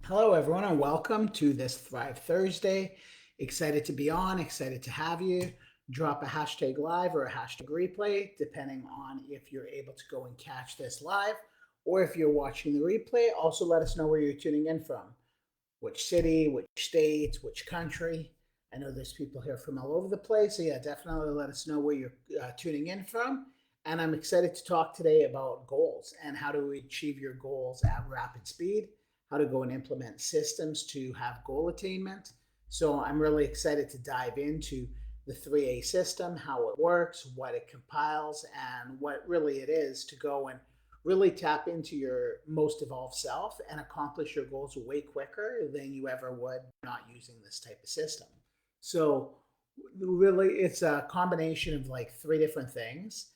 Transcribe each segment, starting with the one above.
Hello, everyone, and welcome to this Thrive Thursday. Excited to be on, excited to have you. Drop a hashtag live or a hashtag replay, depending on if you're able to go and catch this live or if you're watching the replay. Also, let us know where you're tuning in from, which city, which state, which country. I know there's people here from all over the place. So, yeah, definitely let us know where you're tuning in from. And I'm excited to talk today about goals and how to achieve your goals at rapid speed, how to go and implement systems to have goal attainment. So, I'm really excited to dive into the 3A system, how it works, what it compiles, and what really it is to go and really tap into your most evolved self and accomplish your goals way quicker than you ever would not using this type of system. So, really, it's a combination of like three different things.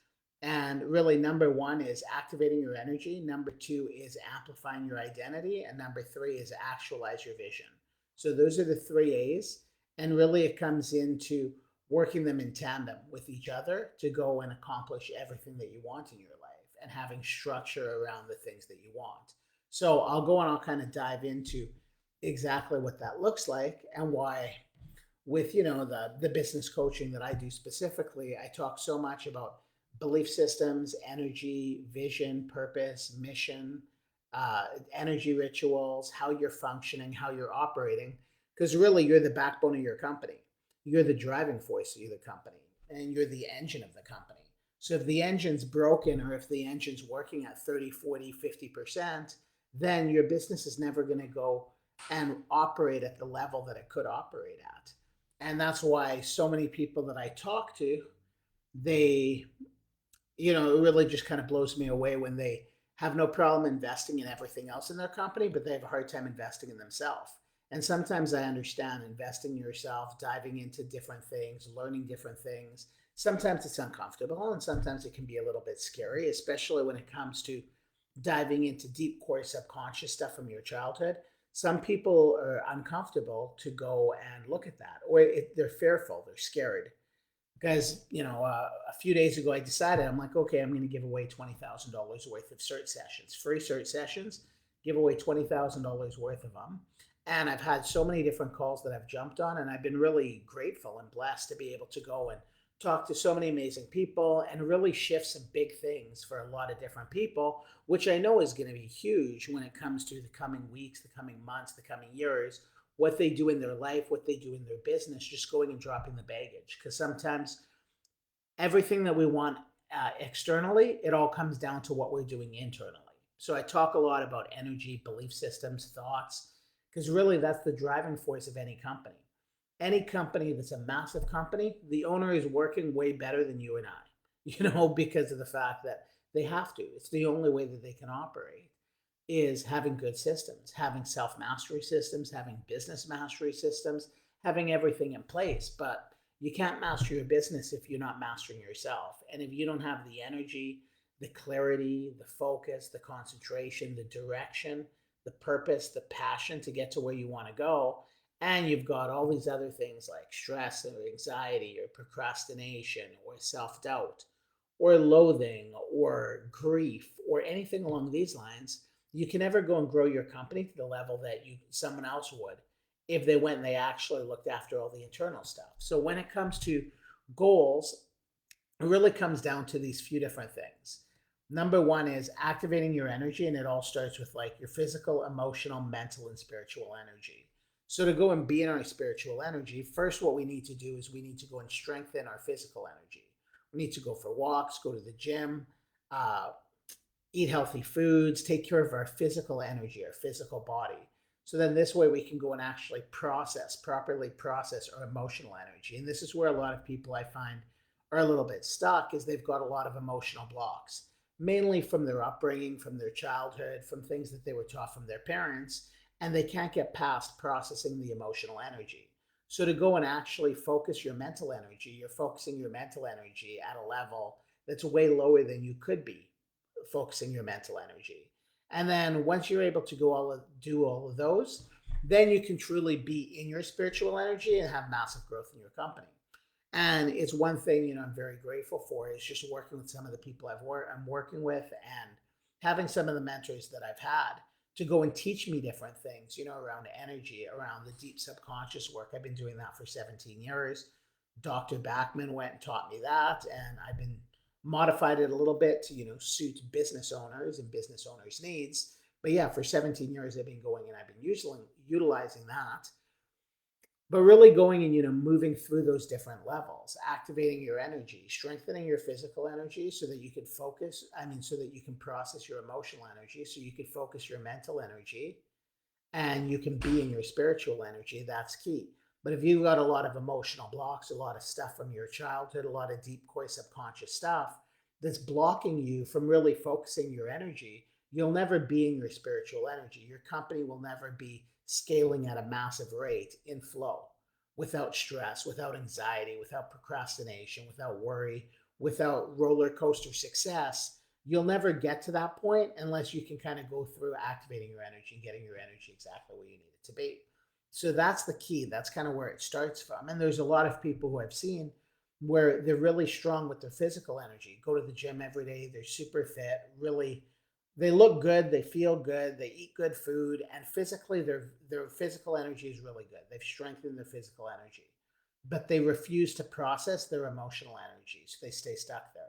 And really, number one is activating your energy. Number two is amplifying your identity. And number three is actualize your vision. So, those are the three A's. And really, it comes into working them in tandem with each other to go and accomplish everything that you want in your life and having structure around the things that you want. So I'll go and I'll kind of dive into exactly what that looks like and why with the business coaching that I do specifically, I talk so much about belief systems, energy, vision, purpose, mission, energy rituals, how you're functioning, how you're operating, because really you're the backbone of your company. You're the driving force of the company, and you're the engine of the company. So if the engine's broken or if the engine's working at 30, 40, 50%, then your business is never going to go and operate at the level that it could operate at. And that's why so many people that I talk to, they, it really just kind of blows me away when they have no problem investing in everything else in their company, but they have a hard time investing in themselves. And sometimes I understand investing in yourself, diving into different things, learning different things. Sometimes it's uncomfortable and sometimes it can be a little bit scary, especially when it comes to diving into deep core subconscious stuff from your childhood. Some people are uncomfortable to go and look at that, or they're fearful, they're scared. Because, a few days ago, I decided, I'm like, okay, I'm going to give away $20,000 worth of cert sessions, free cert sessions, give away $20,000 worth of them. And I've had so many different calls that I've jumped on, and I've been really grateful and blessed to be able to go and talk to so many amazing people and really shift some big things for a lot of different people, which I know is going to be huge when it comes to the coming weeks, the coming months, the coming years, what they do in their life, what they do in their business, just going and dropping the baggage. Because sometimes everything that we want externally, it all comes down to what we're doing internally. So I talk a lot about energy, belief systems, thoughts, because really that's the driving force of any company. Any company that's a massive company, the owner is working way better than you and I, because of the fact that they have to. It's the only way that they can operate is having good systems, having self mastery systems, having business mastery systems, having everything in place. But you can't master your business if you're not mastering yourself. And if you don't have the energy, the clarity, the focus, the concentration, the direction, the purpose, the passion to get to where you want to go, and you've got all these other things like stress or anxiety or procrastination or self doubt or loathing or grief or anything along these lines, you can never go and grow your company to the level that someone else would if they went and they actually looked after all the internal stuff. So when it comes to goals, it really comes down to these few different things. Number one is activating your energy, and it all starts with like your physical, emotional, mental, and spiritual energy. So to go and be in our spiritual energy, first what we need to do is we need to go and strengthen our physical energy. We need to go for walks, go to the gym, uh, eat healthy foods, take care of our physical energy, our physical body. So then this way we can go and actually properly process our emotional energy. And this is where a lot of people I find are a little bit stuck is they've got a lot of emotional blocks, mainly from their upbringing, from their childhood, from things that they were taught from their parents, and they can't get past processing the emotional energy. So to go and actually focus your mental energy, you're focusing your mental energy at a level that's way lower than you could be focusing your mental energy. And then once you're able to do all of those, then you can truly be in your spiritual energy and have massive growth in your company. And it's one thing I'm very grateful for is just working with some of the people I'm working with and having some of the mentors that I've had to go and teach me different things, around energy, around the deep subconscious work. I've been doing that for 17 years. Dr. Backman went and taught me that, and I've been modified it a little bit to, suit business owners and business owners' needs. But yeah, for 17 years, I've been going and I've been utilizing that, but really going and moving through those different levels, activating your energy, strengthening your physical energy so that you can focus, so that you can process your emotional energy, so you can focus your mental energy, and you can be in your spiritual energy. That's key. But if you've got a lot of emotional blocks, a lot of stuff from your childhood, a lot of deep core subconscious stuff that's blocking you from really focusing your energy, you'll never be in your spiritual energy. Your company will never be scaling at a massive rate in flow, without stress, without anxiety, without procrastination, without worry, without roller coaster success. You'll never get to that point unless you can kind of go through activating your energy and getting your energy exactly where you need it to be. So that's the key. That's kind of where it starts from. And there's a lot of people who I've seen where they're really strong with their physical energy, go to the gym every day, they're super fit, really, they look good, they feel good, they eat good food, and physically their physical energy is really good. They've strengthened their physical energy, but they refuse to process their emotional energy, so they stay stuck there.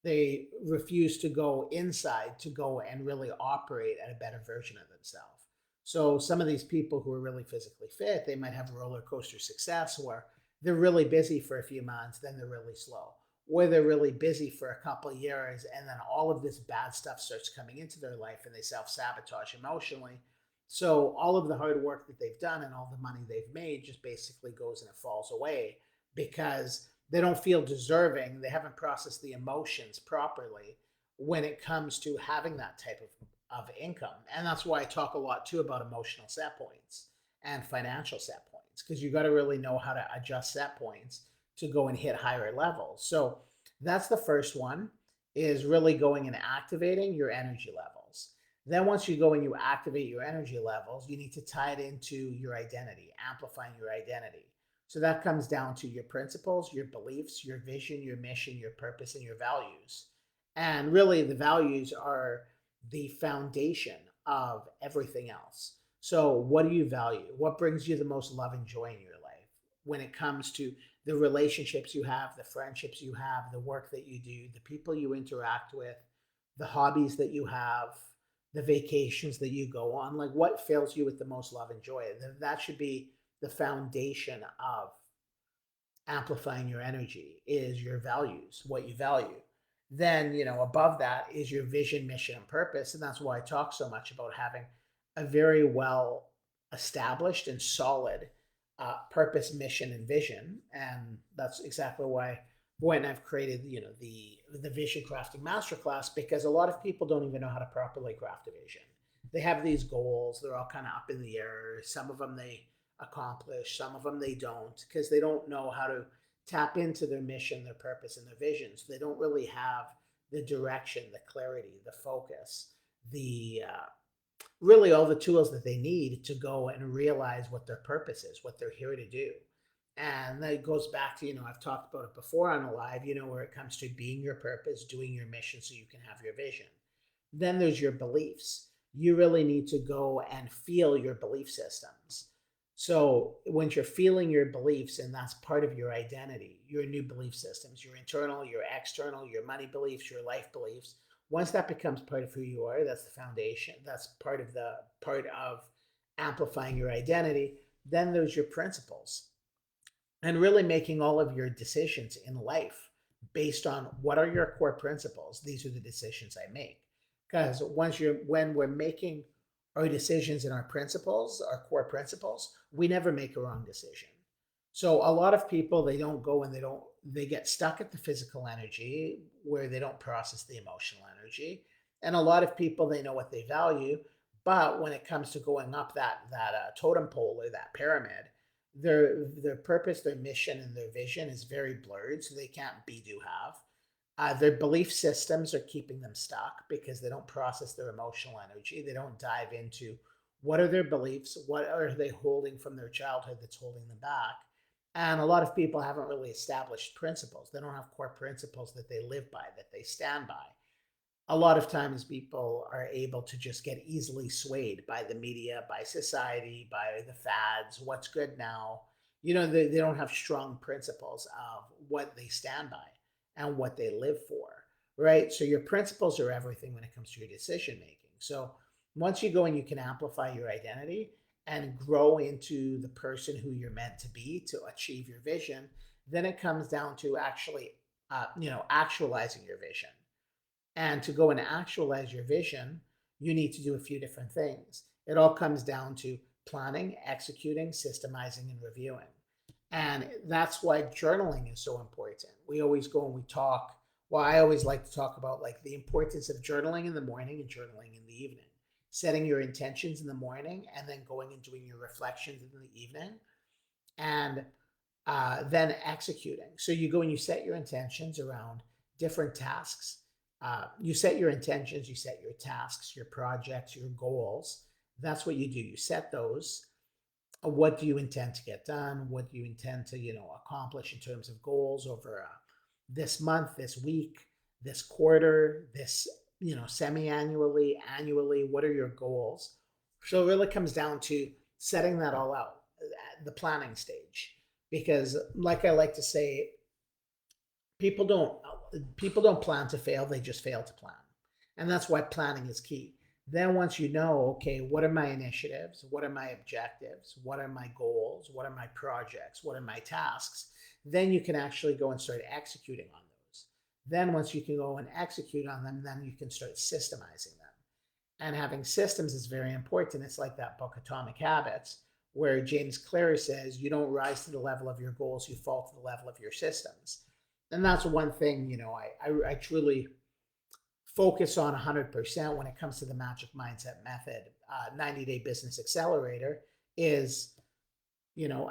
They refuse to go inside to go and really operate at a better version of themselves. So some of these people who are really physically fit, they might have roller coaster success where they're really busy for a few months, then they're really slow. Or they're really busy for a couple of years, and then all of this bad stuff starts coming into their life and they self sabotage emotionally. So all of the hard work that they've done and all the money they've made just basically goes and it falls away because they don't feel deserving. They haven't processed the emotions properly when it comes to having that type of income. And that's why I talk a lot too about emotional set points and financial set points, because you got to really know how to adjust set points to go and hit higher levels. So that's the first one, is really going and activating your energy levels. Then once you go and you activate your energy levels, you need to tie it into your identity, amplifying your identity. So that comes down to your principles, your beliefs, your vision, your mission, your purpose, and your values. And really, the values are the foundation of everything else. So, what do you value? What brings you the most love and joy in your life when it comes to the relationships you have, the friendships you have, the work that you do, the people you interact with, the hobbies that you have, the vacations that you go on? Like, what fills you with the most love and joy? That should be the foundation of amplifying your energy, is your values, what you value. Then, above that is your vision, mission, and purpose. And that's why I talk so much about having a very well established and solid purpose, mission, and vision. And that's exactly why when I've created, the vision crafting masterclass, because a lot of people don't even know how to properly craft a vision. They have these goals, they're all kind of up in the air. Some of them they accomplish, some of them they don't, because they don't know how to tap into their mission, their purpose, and their visions. They don't really have the direction, the clarity, the focus, the really all the tools that they need to go and realize what their purpose is, what they're here to do. And that goes back to, I've talked about it before on a live, where it comes to being your purpose, doing your mission so you can have your vision. Then there's your beliefs. You really need to go and feel your belief systems. So once you're feeling your beliefs, and that's part of your identity, your new belief systems, your internal, your external, your money beliefs, your life beliefs. Once that becomes part of who you are, that's the foundation. That's part of amplifying your identity. Then there's your principles, and really making all of your decisions in life based on what are your core principles. These are the decisions I make. Because when we're making our decisions and our principles, our core principles, we never make a wrong decision. So a lot of people, they don't go and they get stuck at the physical energy where they don't process the emotional energy. And a lot of people, they know what they value, but when it comes to going up that totem pole or that pyramid, their purpose, their mission, and their vision is very blurred, so they can't be, do, have. Their belief systems are keeping them stuck because they don't process their emotional energy. They don't dive into what are their beliefs, what are they holding from their childhood that's holding them back. And a lot of people haven't really established principles. They don't have core principles that they live by, that they stand by. a lot of times people are able to just get easily swayed by the media, by society, by the fads, what's good now. They don't have strong principles of what they stand by and what they live for, right? So your principles are everything when it comes to your decision making. So once you go and you can amplify your identity and grow into the person who you're meant to be to achieve your vision, then it comes down to actually, actualizing your vision. And to go and actualize your vision, you need to do a few different things. It all comes down to planning, executing, systemizing, and reviewing. And that's why journaling is so important. We always go and we talk. Well, I always like to talk about like the importance of journaling in the morning and journaling in the evening. Setting your intentions in the morning and then going and doing your reflections in the evening. And then executing. So you go and you set your intentions around different tasks. You set your intentions, you set your tasks, your projects, your goals. That's what you do. You set those. What do you intend to get done? What do you intend to, accomplish in terms of goals over this month, this week, this quarter, this, semi-annually, annually? What are your goals? So it really comes down to setting that all out at the planning stage. Because, like I like to say, people don't people don't plan to fail, they just fail to plan. And that's why planning is key. Then once you know, okay, what are my initiatives, what are my objectives, what are my goals, what are my projects, what are my tasks, then you can actually go and start executing on those. Then once you can go and execute on them, then you can start systemizing them. And having systems is very important. It's like that book Atomic Habits, where James Clear says you don't rise to the level of your goals, you fall to the level of your systems. And that's one thing, I truly focus on 100% when it comes to the Magic Mindset Method 90-day business accelerator is,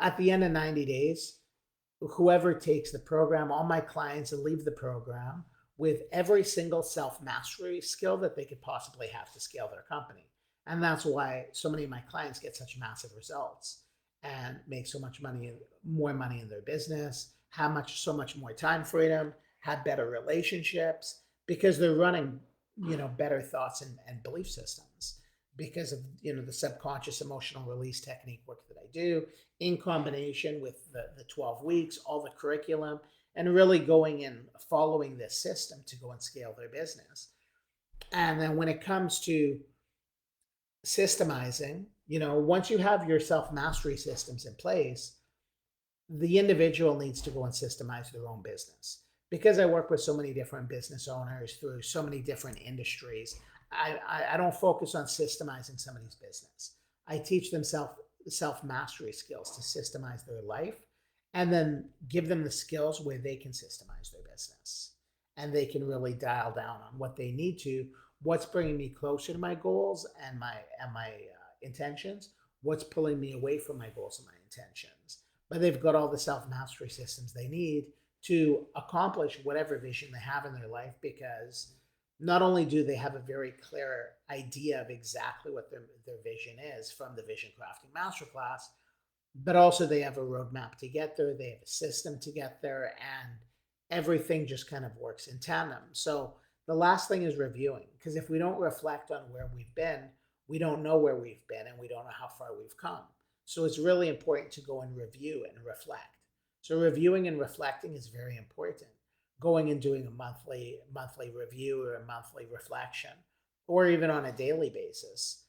at the end of 90 days, whoever takes the program, all my clients will leave the program with every single self mastery skill that they could possibly have to scale their company. And that's why so many of my clients get such massive results and make so much money, more money in their business, have so much more time freedom, have better relationships, because they're running, better thoughts and belief systems because of, the subconscious emotional release technique work that I do in combination with the 12 weeks, all the curriculum, and really going and following this system to go and scale their business. And then when it comes to systemizing, once you have your self mastery systems in place, the individual needs to go and systemize their own business. Because I work with so many different business owners through so many different industries, I don't focus on systemizing somebody's business. I teach them self mastery skills to systemize their life, and then give them the skills where they can systemize their business and they can really dial down on what they need to, what's bringing me closer to my goals and my intentions, what's pulling me away from my goals and my intentions. But they've got all the self mastery systems they need to accomplish whatever vision they have in their life, because not only do they have a very clear idea of exactly what their vision is from the Vision Crafting Masterclass, but also they have a roadmap to get there, they have a system to get there, and everything just kind of works in tandem. So the last thing is reviewing, because if we don't reflect on where we've been, we don't know where we've been and we don't know how far we've come. So it's really important to go and review and reflect. So reviewing and reflecting is very important. Going and doing a monthly review or a monthly reflection, or even on a daily basis.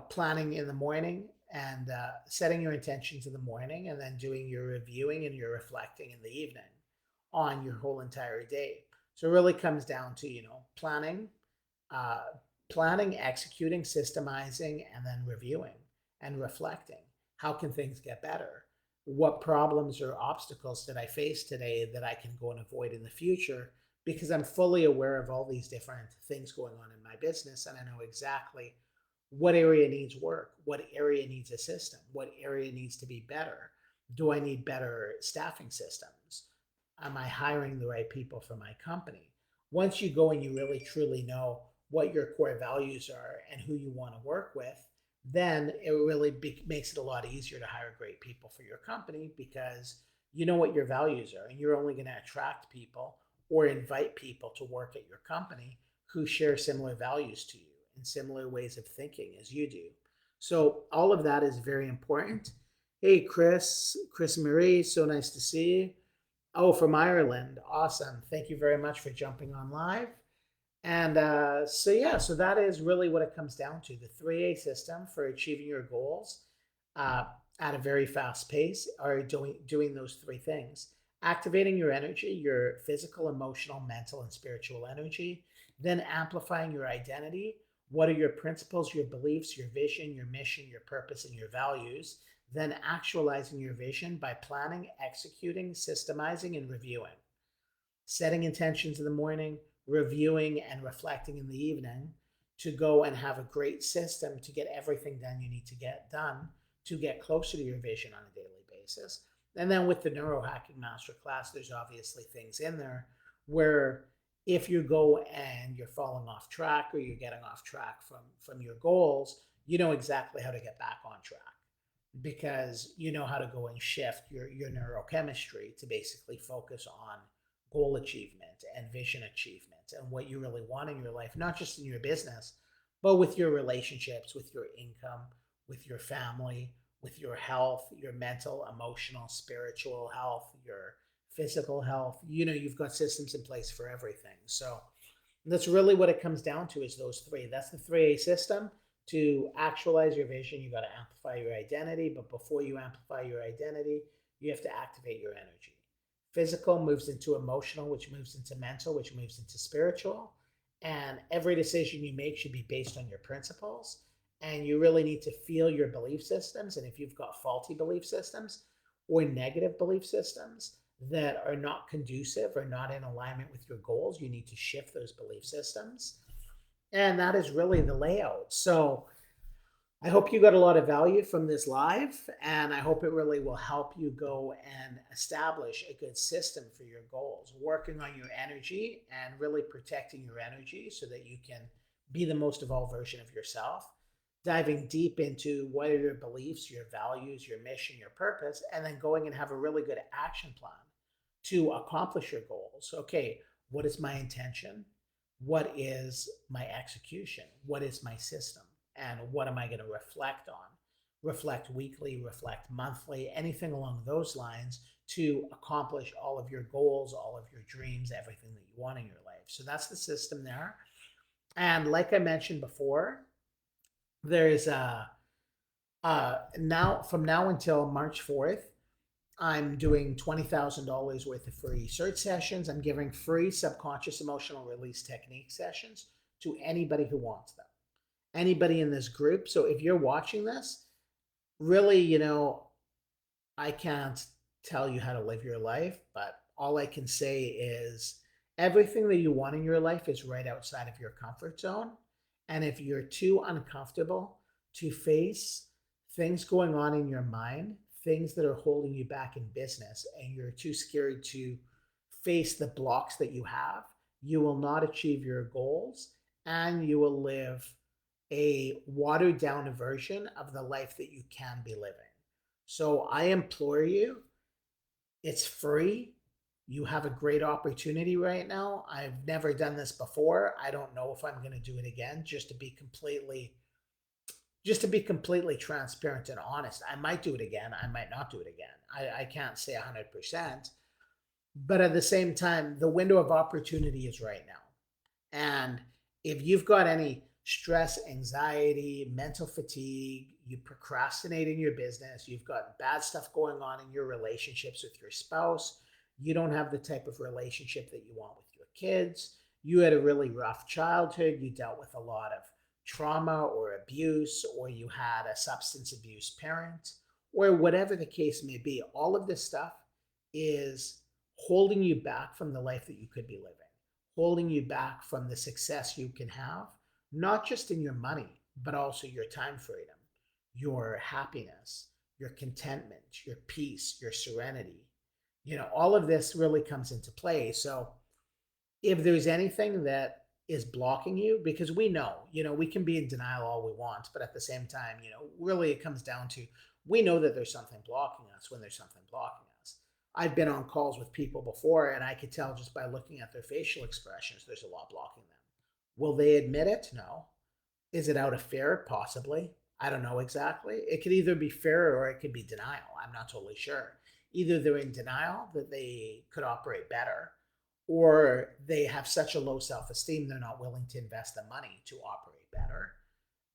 Planning in the morning and setting your intentions in the morning, and then doing your reviewing and your reflecting in the evening on your whole entire day. So it really comes down to planning, uh, executing, systemizing, and then reviewing and reflecting. How can things get better? What problems or obstacles did I face today that I can go and avoid in the future? Because I'm fully aware of all these different things going on in my business, and I know exactly what area needs work, what area needs a system, what area needs to be better. Do I need better staffing systems? Am I hiring the right people for my company? Once you go and you really truly know what your core values are and who you want to work with, then it really makes it a lot easier to hire great people for your company, because you know what your values are, and you're only going to attract people or invite people to work at your company who share similar values to you and similar ways of thinking as you do. So all of that is very important. Hey, Chris Marie, so nice to see you. Oh, from Ireland. Awesome. Thank you very much for jumping on live. And so that is really what it comes down to. The 3A system for achieving your goals uh, at a very fast pace are doing those three things: activating your energy, your physical, emotional, mental, and spiritual energy, then amplifying your identity. What are your principles, your beliefs, your vision, your mission, your purpose, and your values? Then actualizing your vision by planning, executing, systemizing, and reviewing. Setting intentions in the morning, reviewing and reflecting in the evening to go and have a great system to get everything done you need to get done to get closer to your vision on a daily basis. And then with the neurohacking masterclass, there's obviously things in there where if you go and you're falling off track or you're getting off track from your goals, you know exactly how to get back on track because you know how to go and shift your neurochemistry to basically focus on goal achievement and vision achievement and what you really want in your life, not just in your business, but with your relationships, with your income, with your family, with your health, your mental, emotional, spiritual health, your physical health. You know, you've got systems in place for everything. So that's really what it comes down to is those three. That's the 3A system. To actualize your vision, you got to amplify your identity. But before you amplify your identity, you have to activate your energy. Physical moves into emotional, which moves into mental, which moves into spiritual. And every decision you make should be based on your principles. And you really need to feel your belief systems. And if you've got faulty belief systems or negative belief systems that are not conducive or not in alignment with your goals, you need to shift those belief systems. And that is really the layout. So I hope you got a lot of value from this live, and I hope it really will help you go and establish a good system for your goals, working on your energy and really protecting your energy so that you can be the most evolved version of yourself, diving deep into what are your beliefs, your values, your mission, your purpose, and then going and have a really good action plan to accomplish your goals. Okay, what is my intention? What is my execution? What is my system? And what am I going to reflect on? Reflect weekly, reflect monthly, anything along those lines to accomplish all of your goals, all of your dreams, everything that you want in your life. So that's the system there. And like I mentioned before, there's now from now until March 4th, I'm doing $20,000 worth of free search sessions. I'm giving free subconscious emotional release technique sessions to anybody who wants them, anybody in this group. So if you're watching this, really, I can't tell you how to live your life, but all I can say is everything that you want in your life is right outside of your comfort zone. And if you're too uncomfortable to face things going on in your mind, things that are holding you back in business, and you're too scared to face the blocks that you have, you will not achieve your goals and you will live a watered down version of the life that you can be living. So I implore you, it's free. You have a great opportunity right now. I've never done this before. I don't know if I'm going to do it again, just to be completely transparent and honest. I might do it again. I might not do it again. I can't say 100%. But at the same time, the window of opportunity is right now. And if you've got any stress, anxiety, mental fatigue, you procrastinate in your business, you've got bad stuff going on in your relationships with your spouse, you don't have the type of relationship that you want with your kids, you had a really rough childhood, you dealt with a lot of trauma or abuse, or you had a substance abuse parent, or whatever the case may be, all of this stuff is holding you back from the life that you could be living, holding you back from the success you can have, not just in your money, but also your time freedom, your happiness, your contentment, your peace, your serenity. All of this really comes into play. So if there's anything that is blocking you, because we can be in denial all we want, but at the same time, really it comes down to, we know that there's something blocking us when there's something blocking us. I've been on calls with people before and I could tell just by looking at their facial expressions, there's a lot blocking them. Will they admit it? No. Is it out of fear? Possibly. I don't know exactly. It could either be fear or it could be denial. I'm not totally sure. Either they're in denial that they could operate better, or they have such a low self esteem they're not willing to invest the money to operate better.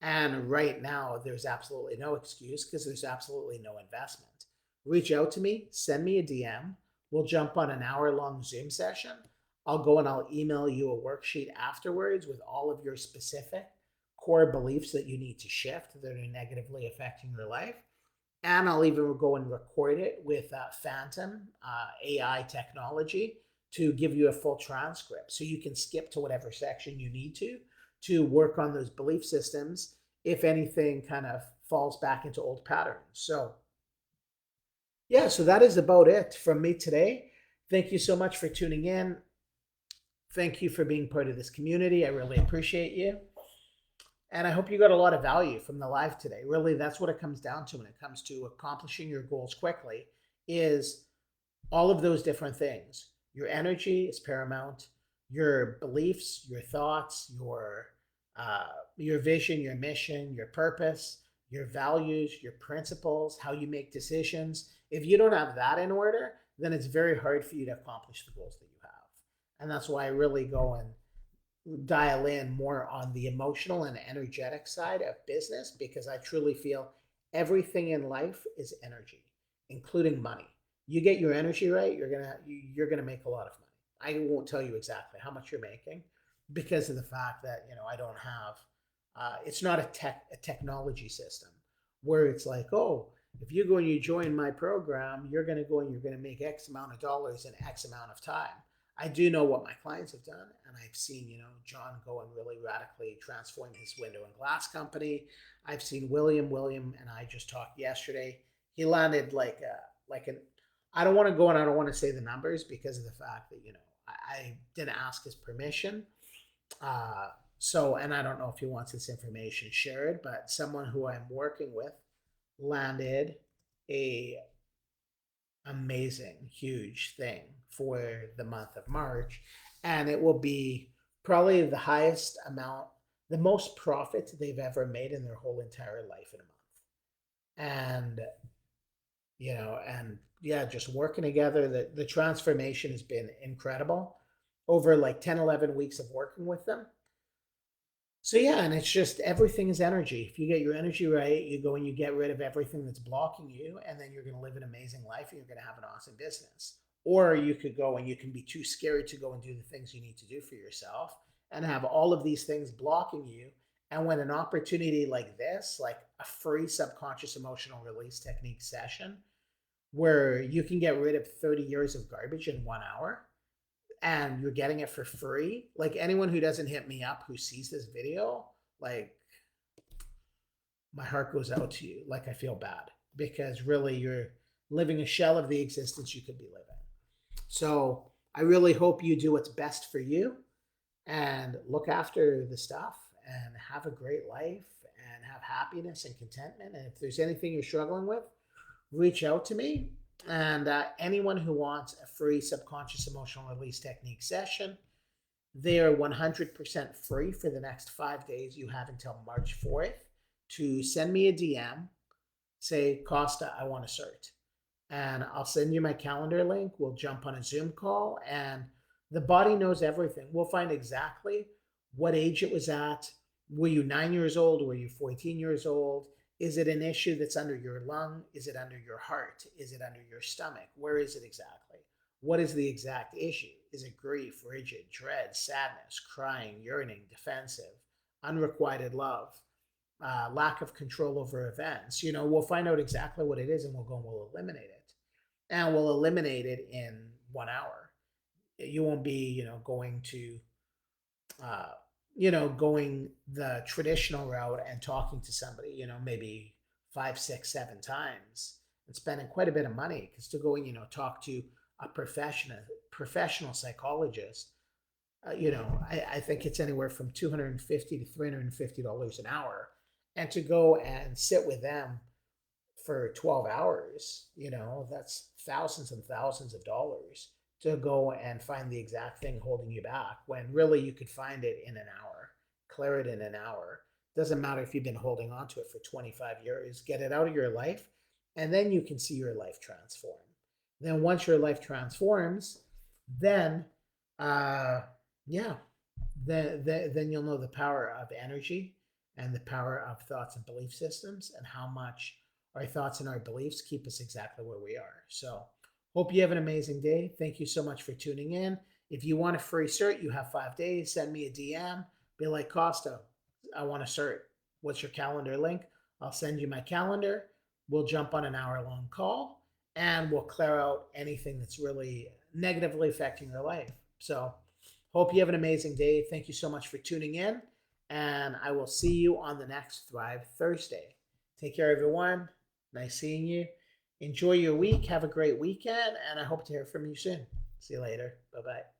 And right now, there's absolutely no excuse because there's absolutely no investment. Reach out to me, send me a DM. We'll jump on an hour-long Zoom session. I'll go and I'll email you a worksheet afterwards with all of your specific core beliefs that you need to shift that are negatively affecting your life. And I'll even go and record it with Phantom AI technology to give you a full transcript. So you can skip to whatever section you need to work on those belief systems if anything kind of falls back into old patterns. So, yeah, so that is about it from me today. Thank you so much for tuning in. Thank you for being part of this community. I really appreciate you. And I hope you got a lot of value from the live today. Really, that's what it comes down to when it comes to accomplishing your goals quickly is all of those different things. Your energy is paramount. Your beliefs, your thoughts, your vision, your mission, your purpose, your values, your principles, how you make decisions. If you don't have that in order, then it's very hard for you to accomplish the goals that you have. And that's why I really go and dial in more on the emotional and energetic side of business because I truly feel everything in life is energy, including money. You get your energy right, you're gonna make a lot of money. I won't tell you exactly how much you're making because of the fact that I don't have. It's not a technology system where it's like, oh, if you go and you join my program, you're going to go and you're going to make X amount of dollars in X amount of time. I do know what my clients have done, and I've seen, John go and really radically transform his window and glass company. I've seen William, and I just talked yesterday. He landed like an. I don't want to go and I don't want to say the numbers because of the fact that I didn't ask his permission. Uh, and I don't know if he wants this information shared, but someone who I'm working with landed a amazing, huge thing for the month of March. And it will be probably the highest amount, the most profit they've ever made in their whole entire life in a month. And yeah, just working together, the transformation has been incredible over like 10, 11 weeks of working with them. So yeah, and it's just everything is energy. If you get your energy right, you go and you get rid of everything that's blocking you, and then you're going to live an amazing life and you're going to have an awesome business. Or you could go and you can be too scared to go and do the things you need to do for yourself and have all of these things blocking you. And when an opportunity like this, like a free subconscious emotional release technique session, where you can get rid of 30 years of garbage in 1 hour, and you're getting it for free, like anyone who doesn't hit me up who sees this video, like my heart goes out to you. Like I feel bad because really you're living a shell of the existence you could be living. So I really hope you do what's best for you and look after the stuff and have a great life and have happiness and contentment. And if there's anything you're struggling with, reach out to me. And anyone who wants a free subconscious emotional release technique session, they are 100% free for the next 5 days. You have until March 4th to send me a DM, say, Costa, I want a cert. And I'll send you my calendar link. We'll jump on a Zoom call, and the body knows everything. We'll find exactly what age it was at. Were you 9 years old? Were you 14 years old? Is it an issue that's under your lung? Is it under your heart? Is it under your stomach? Where is it exactly? What is the exact issue? Is it grief, rigid, dread, sadness, crying, yearning, defensive, unrequited love, lack of control over events? We'll find out exactly what it is and we'll go and we'll eliminate it. And we'll eliminate it in 1 hour. You won't be, going to going the traditional route and talking to somebody, maybe 5, 6, 7 times and spending quite a bit of money because to go and, talk to a professional psychologist, I think it's anywhere from $250 to $350 an hour. And to go and sit with them for 12 hours, that's thousands and thousands of dollars to go and find the exact thing holding you back when really you could find it in an hour. clear it in an hour. Doesn't matter if you've been holding on to it for 25 years. Get it out of your life, and then you can see your life transform. Then once your life transforms, then yeah, then you'll know the power of energy and the power of thoughts and belief systems, and how much our thoughts and our beliefs keep us exactly where we are. So hope you have an amazing day. Thank you so much for tuning in. If you want a free cert, you have 5 days. Send me a DM. Be like, Costa, I want a cert. What's your calendar link? I'll send you my calendar. We'll jump on an hour-long call, and we'll clear out anything that's really negatively affecting your life. So hope you have an amazing day. Thank you so much for tuning in, and I will see you on the next Thrive Thursday. Take care, everyone. Nice seeing you. Enjoy your week. Have a great weekend, and I hope to hear from you soon. See you later. Bye-bye.